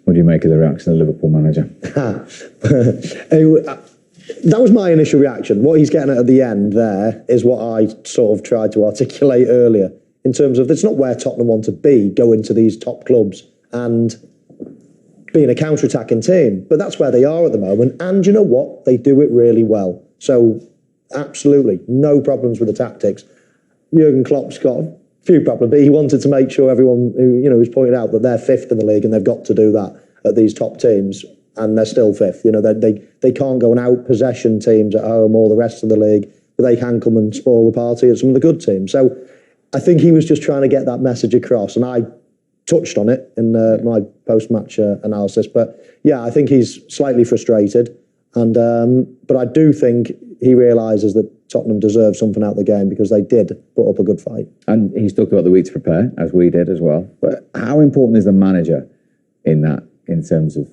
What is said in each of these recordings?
What do you make of the reaction of the Liverpool manager? That was my initial reaction. What he's getting at the end there is what I sort of tried to articulate earlier, in terms of it's not where Tottenham want to be, going to these top clubs and being a counter-attacking team. But that's where they are at the moment. And you know what? They do it really well. So absolutely, no problems with the tactics. Jurgen Klopp's got a few problems, but he wanted to make sure everyone who's pointed out that they're fifth in the league and they've got to do that at these top teams. And they're still fifth. They can't go and out-possession teams at home or the rest of the league, but they can come and spoil the party at some of the good teams. So I think he was just trying to get that message across, and I touched on it in my post-match analysis. But yeah, I think he's slightly frustrated, and but I do think he realises that Tottenham deserve something out of the game because they did put up a good fight. And he's talked about the week to prepare, as we did as well. But how important is the manager in that, in terms of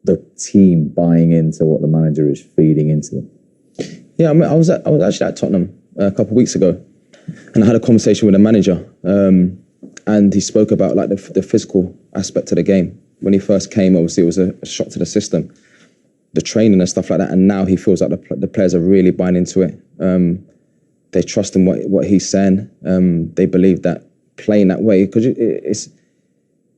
the team buying into what the manager is feeding into them? Yeah, I was actually at Tottenham a couple of weeks ago, and I had a conversation with the manager, and he spoke about like the physical aspect of the game. When he first came, obviously it was a shock to the system, the training and stuff like that, and now he feels like the players are really buying into it. They trust in what he's saying. They believe that playing that way, because it's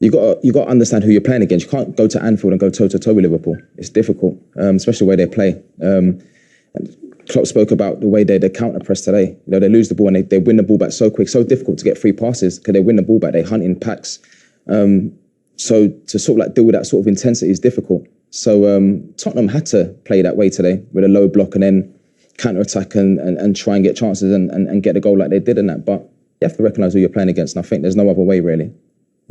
you got to understand who you're playing against. You can't go to Anfield and go toe-to-toe with Liverpool. It's difficult, especially the way they play. And Klopp spoke about the way they counter-press today. They lose the ball and they win the ball back so quick, so difficult to get free passes because they win the ball back. They hunt in packs. So to sort of like deal with that sort of intensity is difficult. So Tottenham had to play that way today with a low block and then counter-attack and try and get chances and get a goal like they did in that. But you have to recognise who you're playing against, and I think there's no other way, really.